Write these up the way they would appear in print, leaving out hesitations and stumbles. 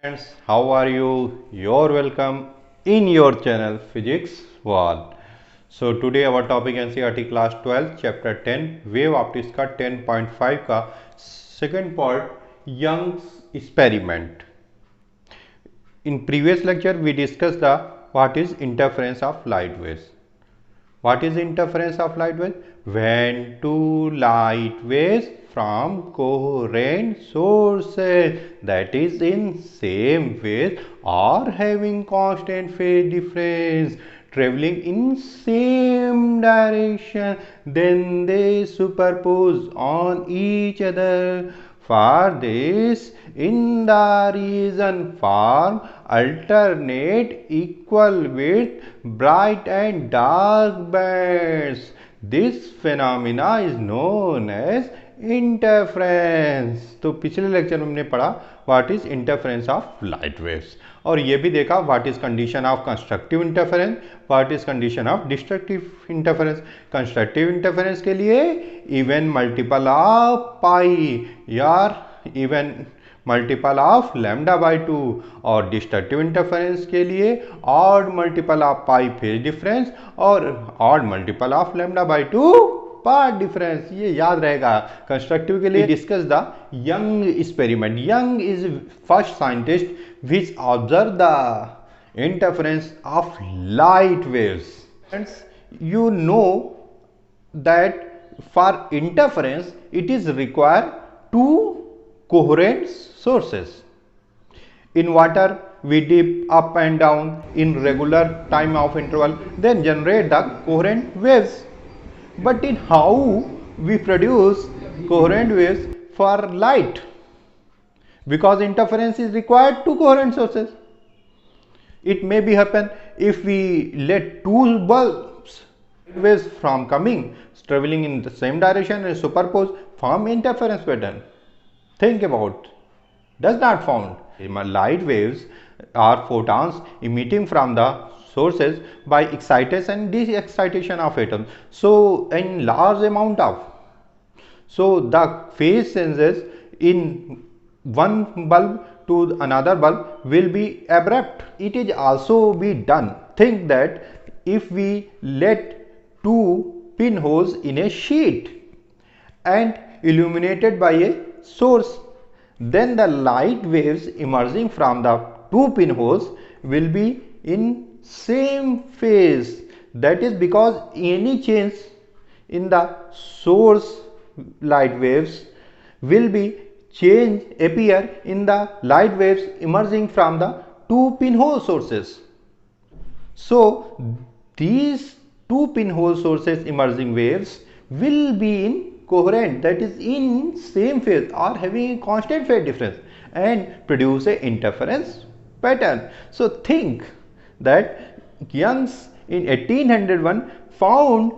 Friends, how are you? You're welcome in your channel Physics Wall. So today our topic NCERT class 12 chapter 10 wave optics का 10.5 का second part Young's experiment. In previous lecture we discussed the what is interference of light waves. What is interference of light waves? When two light waves from coherent sources, that is in same phase or having constant phase difference, traveling in same direction, then they superpose on each other. For this, in the region form alternate equal width bright and dark bands. This phenomena is known as interference. तो पिछले lecture में हमने पढ़ा what is interference of light waves और ये भी देखा what is condition of constructive interference, what is condition of destructive interference. Constructive interference के लिए इवन मल्टीपल ऑफ पाई या even multiple of lambda by 2 और डिस्ट्रक्टिव इंटरफेरेंस के लिए odd multiple of pi phase difference और odd multiple of lambda by 2 path difference. ये याद रहेगा. कंस्ट्रक्टिव के लिए discuss the young experiment. Young is first scientist which observe the interference of light waves. Friends, you know that for interference it is required two coherent sources. In water we dip up and down in regular time of interval, then generate the coherent waves. But in how we produce coherent waves for light? Because interference is required two coherent sources. It may be happen if we let two bulbs waves from coming traveling in the same direction and superpose form interference pattern. Think about, does not found. Light waves are photons emitting from the sources by excitation and de-excitation of atoms. So in large amount of, so the phase changes in one bulb to another bulb will be abrupt. It is also be done. Think that if we let two pinholes in a sheet and illuminated by a source, then the light waves emerging from the two pinholes will be in same phase. That is because any change in the source light waves will be change appear in the light waves emerging from the two pinhole sources. So these two pinhole sources emerging waves will be in coherent, that is in same phase or having constant phase difference and produce a interference pattern. So think that Young's in 1801 found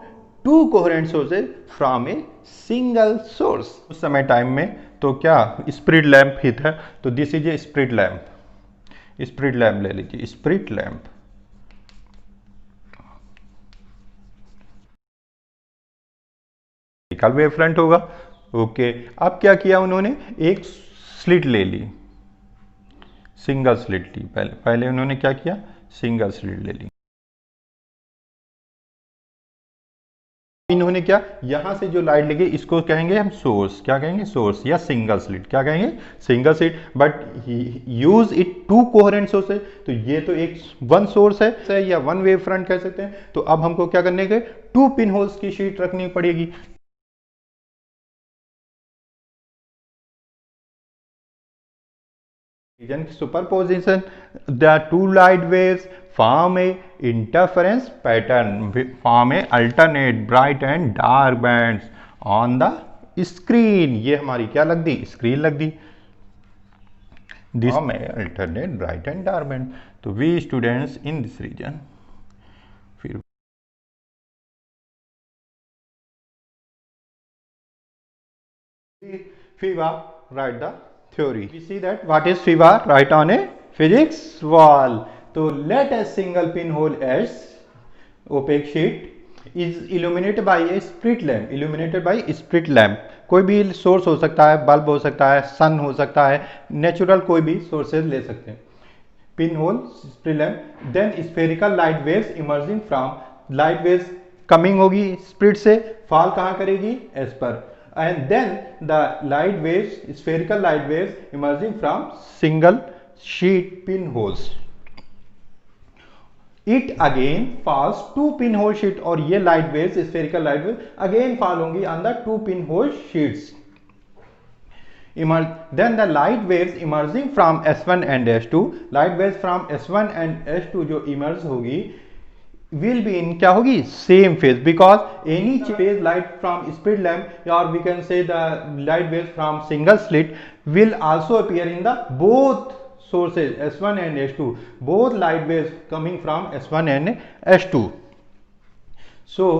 two coherent sources from a single source. उस समय time में तो क्या spirit lamp ही था. तो this is A spirit lamp. Spirit lamp ले लीजिए. Spirit lamp wave front होगा. ओके, अब क्या किया उन्होंने, एक स्लिट ले ली, सिंगल स्लिट ली. पहले उन्होंने क्या किया, सिंगल स्लिट ले ली. इन्होंने क्या, यहां से जो लाइट लगी इसको कहेंगे हम सोर्स. क्या कहेंगे, सोर्स या सिंगल स्लिट. क्या कहेंगे, single slit. But use it to coherent source है. तो ये तो एक वन सोर्स है या वन वेव फ्रंट कह सकते हैं. तो अब हमको क्या करने के, टू पिन होल्स की शीट रखनी पड़ेगी. Superposition, the two light waves form a interference pattern, form a alternate bright and dark bands on the screen. ये हमारी क्या लग दी, स्क्रीन लग दी. This form a alternate bright and dark band. तो we students in this region फिर FIVA write the theory. We see that what is FIVA, write on a physics wall. So let a single pinhole as opaque sheet is illuminated by a split lamp. Illuminated by split lamp. कोई भी source हो सकता है, bulb हो सकता है, सन हो सकता है, नेचुरल कोई भी सोर्सेज ले सकते हैं। Pin hole spirit lamp, then spherical light waves emerging from, light waves coming होगी स्प्रिट से, फॉल कहाँ करेगी, एस पर, and then the light waves, spherical light waves emerging from single sheet pin holes, it again falls to pin hole sheet, और ये light waves, spherical light wave again fall होंगी on the two pin hole sheets. Then the light waves emerging from S1 and S2, light waves from S1 and S2 जो emerge होगी will be in क्या होगी, same phase, because any phase light from split lamp or we can say the light waves from single slit will also appear in the both sources S1 and S2, both light waves coming from S1 and S2. So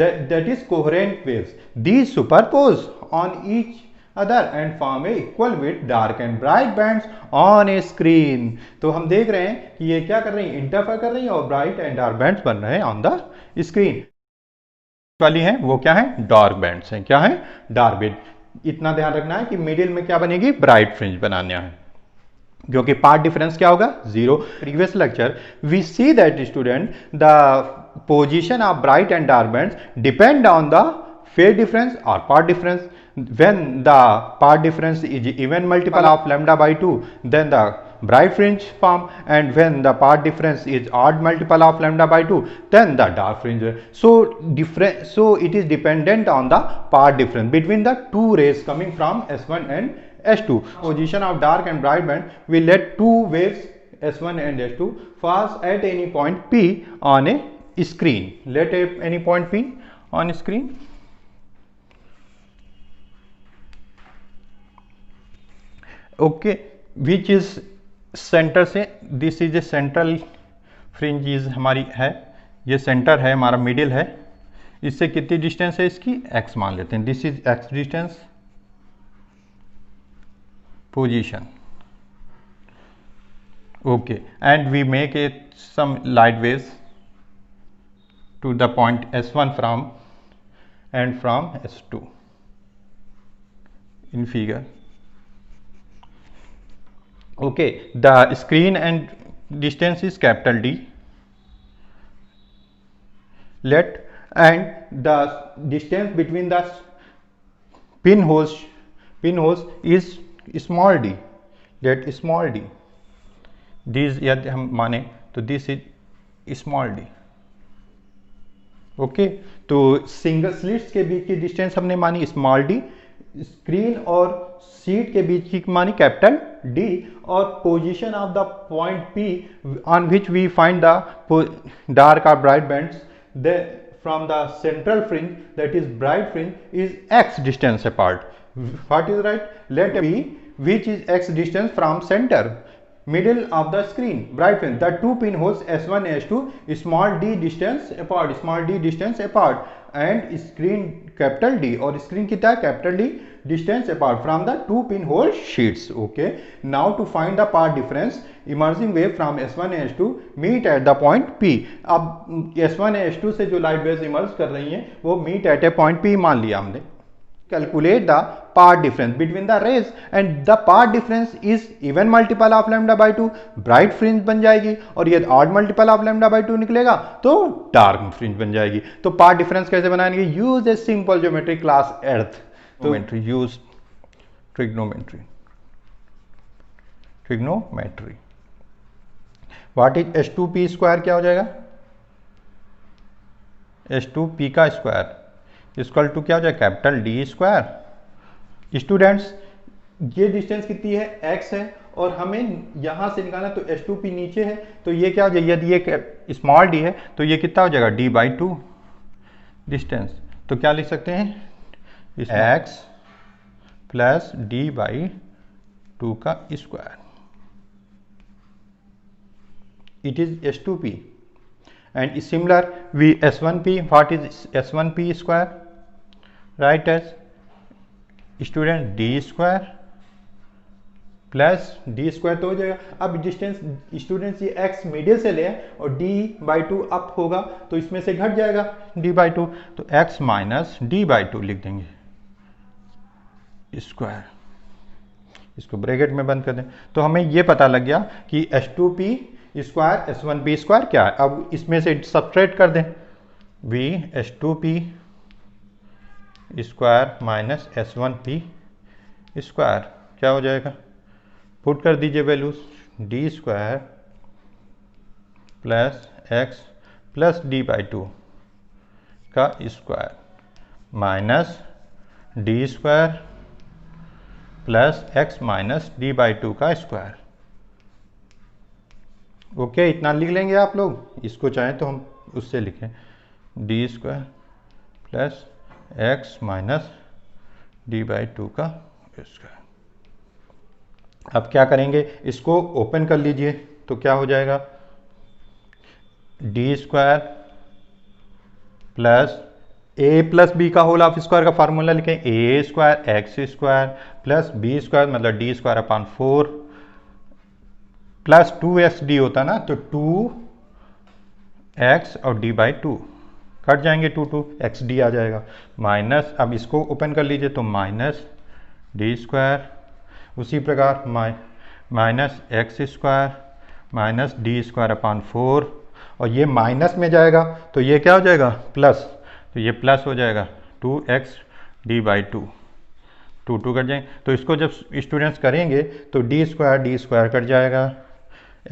that is coherent waves. These superpose on each other and form a equal width dark and bright bands on a screen. तो हम देख रहे हैं कि ये क्या कर रही है, इंटरफेयर कर रही है और ब्राइट एंड डार्क बैंड्स बन रहे हैं ऑन द स्क्रीन। वाली है वो क्या है, डार्क बैंड्स हैं, क्या है, डार्क बैंड। इतना ध्यान रखना है कि मिडिल में क्या बनेगी, ब्राइट फ्रिंज बनाना है, क्योंकि पार्ट डिफरेंस क्या होगा, zero. Previous lecture we see that student the position of bright and dark bands depend on the phase difference और path difference. When the part difference is even multiple of lambda by 2, then the bright fringe form, and when the part difference is odd multiple of lambda by 2, then the dark fringe. So it is dependent on the part difference between the two rays coming from S1 and S2. Position of dark and bright band will let two waves S1 and S2 pass at any point P on a screen. Let any point P on screen. Okay, which is center से, this is a central fringe is हमारी है, ये centre है हमारा, middle है, इससे कितनी distance है इसकी, x मान लेते हैं, this is x distance, position, okay, and we make a some light waves to the point S1 from and from S2 in figure. Okay, the screen and distance is capital D. Let and the distance between the pinholes is small d. Let small d. These यदि हम माने तो this is small d. Okay, तो single slits के बीच की distance हमने मानी स्मॉल डी, स्क्रीन और शीट के बीच की मानी कैपिटल डी, और position of the point P on which we find the dark और bright bands from the central fringe that is bright fringe is X distance apart. What is right, let be which is X distance from center middle of the screen bright fringe, the two pinholes S1 S2 small d distance apart and screen capital D, और screen कितना है, capital D distance apart from the two pinhole sheets. Okay, now to find the path difference, emerging wave from S1 S2 meet at the point P. अब S1 S2 से जो light waves emerge कर रही हैं वो meet at a point P मान लिया हमने. Calculate the path difference between the rays and the path difference is even multiple of lambda by 2, bright fringe बन जाएगी, और ये odd multiple of lambda by 2 निकलेगा तो dark fringe बन जाएगी. तो path difference कैसे बनाएंगे, use a simple geometry class earth. तो use trigonometry. What is S2p square, क्या हो जाएगा, S2p का स्क्वायर इक्वल टू क्या हो जाए, कैपिटल डी स्क्वायर. स्टूडेंट्स ये डिस्टेंस कितनी है, x है, और हमें यहां से निकालना, तो S2p नीचे है, तो ये क्या हो जाए, यदि ये स्मॉल d है तो ये कितना हो जाएगा, d/2 डिस्टेंस. तो क्या लिख सकते हैं, x प्लस d/2 का square, it is S2p. And similar we S1p, what is S1p square, write as student d square plus D square तो हो जाएगा. अब डिस्टेंस स्टूडेंट्स ये x मिडिल से ले और d/2 अप होगा तो इसमें से घट जाएगा d/2, तो x माइनस d/2 लिख देंगे. स्क्वायर, इसको ब्रैकेट में बंद कर दें। तो हमें ये पता लग गया कि h2p स्क्वायर s1p स्क्वायर क्या है। अब इसमें से सब्ट्रैक्ट कर दें, v h2p square minus s1p square क्या हो जाएगा, पुट कर दीजिए values, D square plus X plus D by two का square minus D square plus X minus D by two का स्क्वायर। ओके, इतना लिख लेंगे आप लोग, इसको चाहें तो हम उससे लिखें D square plus X minus D by two का स्क्वायर। अब क्या करेंगे, इसको ओपन कर लीजिए तो क्या हो जाएगा, D square plus A plus B का होल ऑफ स्क्वायर का फार्मूला लिखें, A square X square plus B square मतलब D square upon 4 plus 2xd होता ना, तो 2x और d बाई टू कट जाएंगे, 2 xd आ जाएगा माइनस, अब इसको ओपन कर लीजिए तो माइनस डी स्क्वायर, उसी प्रकार minus x square minus D square upon 4, और ये माइनस में जाएगा तो ये क्या हो जाएगा प्लस, तो ये प्लस हो जाएगा 2x D by to, 2 cut जाएंगे। तो इसको जब स्टूडेंट्स करेंगे तो डी स्क्वायर कट जाएगा,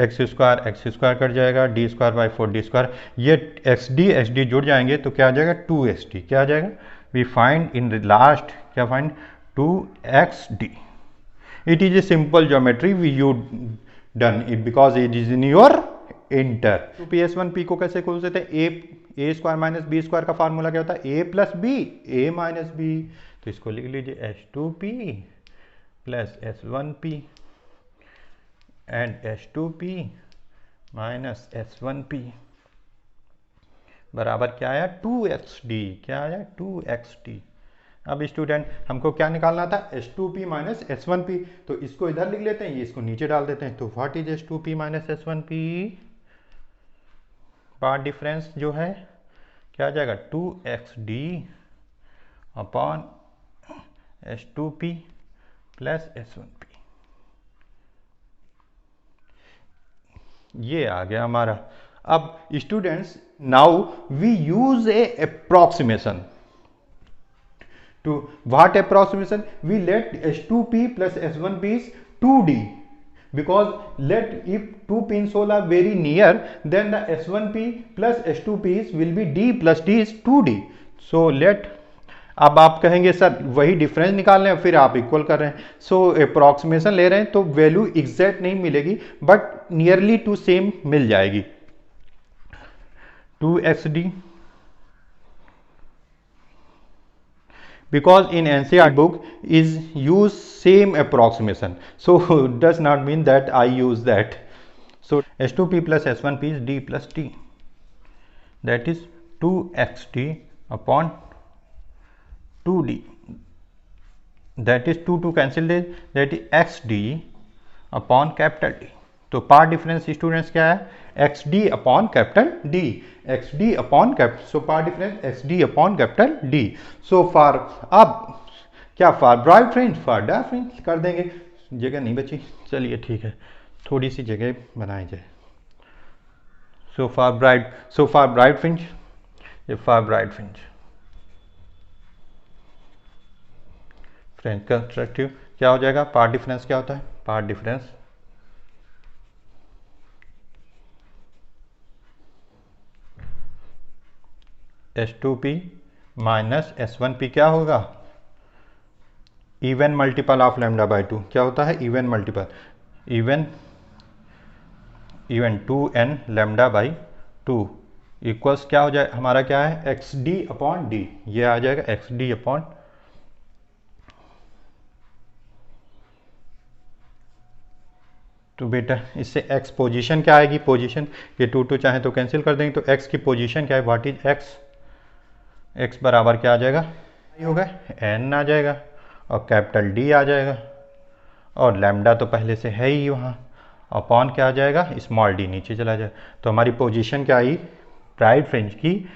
एक्स स्क्वायर कट जाएगा, D square by 4 D square, ये एक्स डी जुड़ जाएंगे तो क्या आ जाएगा 2xd, क्या आ जाएगा, we find in the last क्या find 2xd। It is a simple geometry we you done it because it is in your inter. तो PS1p को कैसे खोल सकते हैं, A square minus B square का फार्मूला क्या होता है, A plus B A minus B, तो इसको लिख लीजिए h2p plus s1p and h2p minus s1p बराबर क्या आया 2xd, क्या आया 2xd। अब स्टूडेंट हमको क्या निकालना था, h2p माइनस s1p, तो इसको इधर लिख लेते हैं, ये इसको नीचे डाल देते हैं, तो what is h2p minus s1p, path difference जो है क्या आ जाएगा 2xd upon h2p plus s1p, ये आ गया हमारा। अब students now we use a approximation, to what approximation, we let h2p plus s1p is 2d, because let if two pinhole are very near then the s1p plus h2p will be d plus d is 2d, so let, अब आप कहेंगे sir वही difference निकाल रहे हैं फिर आप equal कर रहे हैं, सो अप्रोक्सीमेशन ले रहे हैं तो वैल्यू एग्जैक्ट नहीं मिलेगी बट नियरली टू सेम मिल जाएगी, 2xd, because in NCERT book is use same approximation, so does not mean that I use that. So h2p plus s1p is d plus t, that is 2xd upon 2d, that is 2 cancel, that is xd upon capital D। तो path difference students क्या है, xd upon capital d, xd upon capital, so path difference xd upon capital d। So for, अब क्या for bright fringe, for dark fringe कर देंगे, जगह नहीं बची, चलिए ठीक है थोड़ी सी जगह बनाई जाए। सो फॉर ब्राइट फ्रिंज, ये for bright fringe French constructive क्या हो जाएगा, पार्ट डिफरेंस क्या होता है, path difference h2p minus s1p क्या होगा, even multiple of lambda by 2, क्या होता है even multiple, even 2n lambda by 2 equals क्या हो जाए हमारा, क्या है xd अपॉन d, ये आ जाएगा xd अपॉन, तो बेटा इससे x पोजीशन क्या आएगी, पोजीशन ये 2 चाहे तो कैंसिल कर देंगे, तो x की पोजीशन क्या है, व्हाट इज x बराबर क्या आ जाएगा, होगा n आ जाएगा और कैपिटल D आ जाएगा, और लैम्डा तो पहले से है ही वहाँ, अपॉन क्या आ जाएगा स्मॉल d नीचे चला जाएगा, तो हमारी पोजीशन क्या आई ब्राइट फ्रिंज की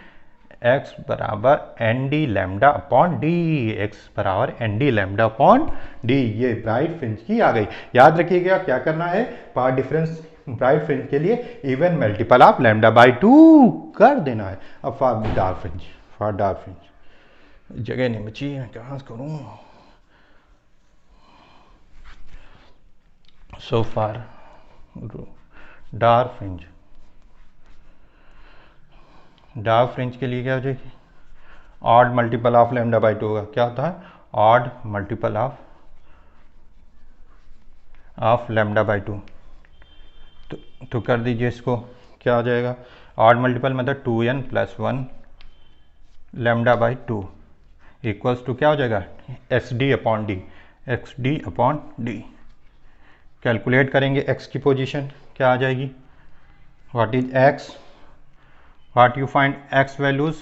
एक्स बराबर N D lambda upon D, X बराबर N D lambda upon D, ये ब्राइट फ्रिंज की आ गई। याद रखिएगा क्या करना है, पाथ डिफरेंस ब्राइट फ्रिंज के लिए even multiple of lambda by 2 कर देना है। अब फॉर डार्क फ्रिंज जगह नहीं बची है, क्या करूं। सो फार डार्क फ्रिंज के लिए क्या हो जाएगी, odd multiple of lambda by 2 होगा। क्या होता है, odd multiple of lambda by 2। तो कर दीजिए इसको, क्या हो जाएगा, ऑड मल्टीपल मतलब 2n + 1 lambda by 2 equals to क्या हो जाएगा, xd अपॉन डी। कैलकुलेट करेंगे x की पोजीशन, क्या आ जाएगी, what is x, what you find x values,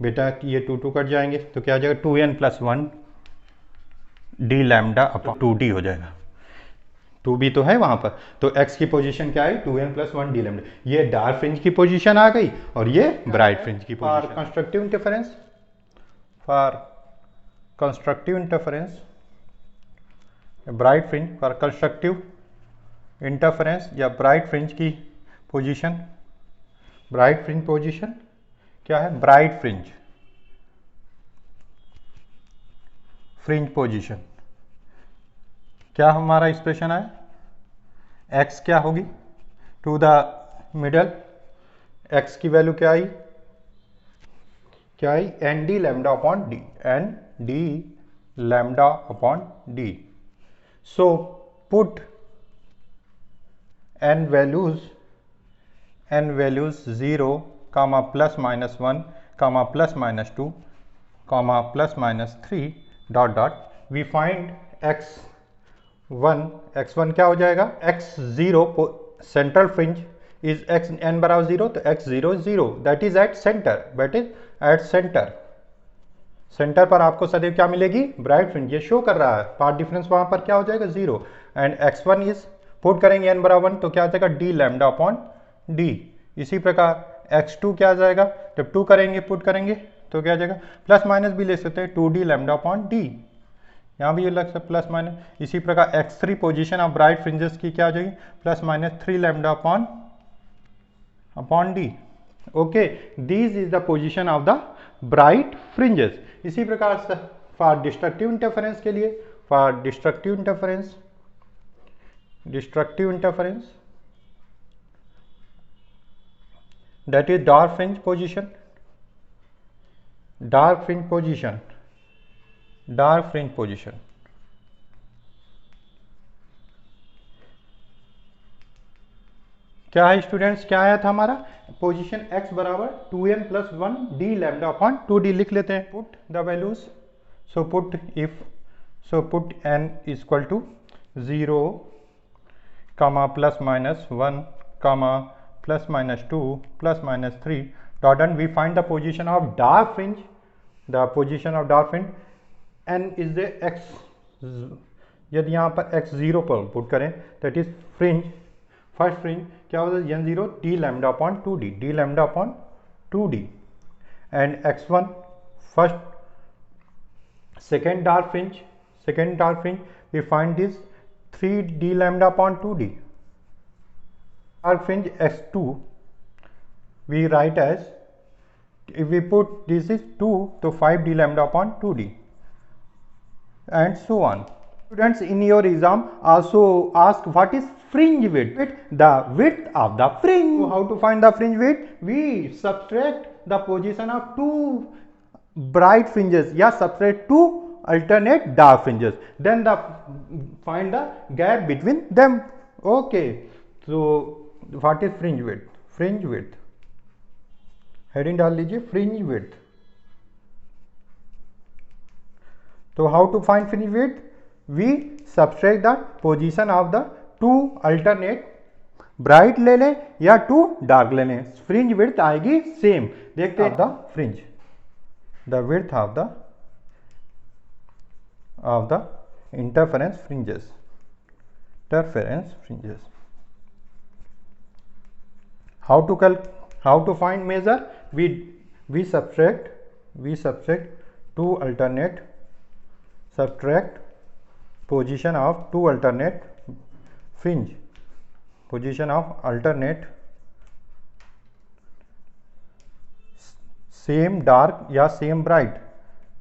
बेटा ये 2 कट जाएंगे तो क्या आ जाएगा, 2n + 1 D lambda upon 2d हो जाएगा। 2 भी तो है वहां पर, तो x की पोजीशन क्या है, 2n + 1 डी लैम्डा। ये डार्क फ्रिंज की पोजीशन आ गई और ये ब्राइट फ्रिंज की position. For constructive interference bright fringe, for constructive interference या ब्राइट फ्रिंज की पोजीशन, ब्राइट फ्रिंज पोजीशन क्या है, ब्राइट फ्रिंज पोजीशन क्या हमारा एक्सप्रेशन है, x क्या होगी, टू द मिडल, x की वैल्यू क्या आई, N D lambda upon D, N D lambda upon D. So put n values 0, ±1, ±2, ±3 dot dot, we find x1 क्या हो जाएगा, x0 central fringe is n बराबर 0, तो x0 0, that is at centre, centre पर आपको सदैव क्या मिलेगी, ब्राइट फ्रिंज। ये शो कर रहा है पाथ डिफरेंस वहां पर क्या हो जाएगा 0, एंड x1 इज, पुट करेंगे n बराबर 1 तो क्या आ जाएगा, डी लैम्डा अपॉन डी। इसी प्रकार x2 क्या आ जाएगा, जब 2 करेंगे पुट करेंगे तो क्या आ जाएगा, प्लस माइनस भी ले सकते हैं, 2d लैम्डा अपॉन डी, यहाँ भी ये लग सकता है प्लस माइनस। इसी प्रकार x3 position of bright fringes की क्या आ जाएगी, ±3 lambda upon D. Okay, this is the position of the bright fringes. इसी प्रकार से फॉर डिस्ट्रक्टिव इंटरफेरेंस के लिए, for destructive interference that is dark fringe position, क्या है स्टूडेंट्स, क्या आया था हमारा पोजीशन, x बराबर 2n + 1 D lambda upon 2d लिख लेते हैं, put the values, so put n equal to 0, ±1, ±2, ±3 dot, and we find the position of dark fringe, n is the x, यदि यहाँ पर x0 पर पुट करें that is fringe, first fringe क्या होता है, n0 D lambda upon 2d, and x1 first second dark fringe we find this 3d lambda upon 2d. Dark fringe x2 we write as, if we put this is 2 to 5d lambda upon 2d, and so on. Students, in your exam also ask what is fringe width, the width of the fringe. So how to find the fringe width, we subtract the position of two bright fringes, yeah, subtract two alternate dark fringes, then find the gap between them. Okay, so what is fringe width, heading डाल लीजिए fringe width. तो how to find fringe width, we subtract the position of the two alternate, bright ले लें या to dark ले लें, fringe width आएगी same. देखते हैं the fringe, the width of the interference fringes, how to How to find measure? We subtract two alternate, subtract position of two alternate fringe, position of alternate same dark या same bright,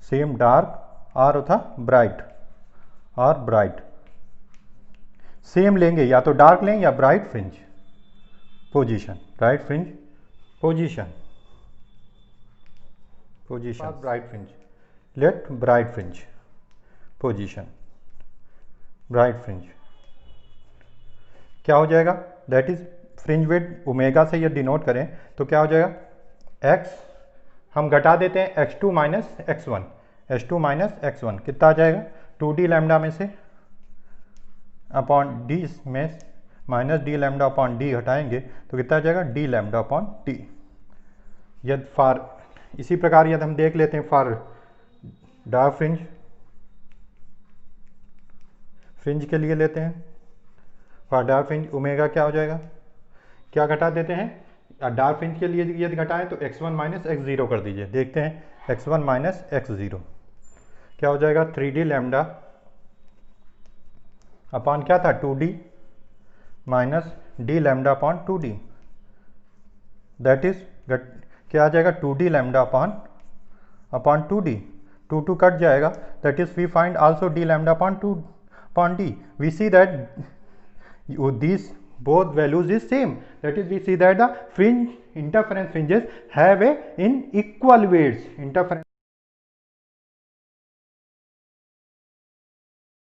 same dark और होता bright और bright, same लेंगे या तो dark लें या bright fringe position, bright fringe position, position bright fringe, let bright fringe position, bright fringe क्या हो जाएगा, that is fringe width omega से ये डिनोट करें तो क्या हो जाएगा, एक्स हम घटा देते हैं x2 minus x1, h2 minus x1 कितना आ जाएगा 2d लैम्डा में से अपॉन d में minus d lambda upon d हटाएंगे तो कितना आ जाएगा d लैम्डा अपॉन t। यदि फॉर इसी प्रकार यदि हम देख लेते हैं फॉर डार्क फ्रिंज, फ्रिंज के लिए लेते हैं फॉर डार्क फ्रिंज ओमेगा क्या हो जाएगा, क्या घटा देते हैं डार्क फ्रिंज के लिए यदि घटाएं तो x1 माइनस x0 कर दीजिए, देखते हैं x1 माइनस x0 क्या हो जाएगा 3d लैम्डा अपॉन क्या था 2d minus d lambda upon 2d, that is क्या आ जाएगा 2d lambda upon 2d, 2 cut जाएगा, that is we find also d lambda upon d, we see that these both values is same, that is we see that the fringe interference fringes have a in equal weights interference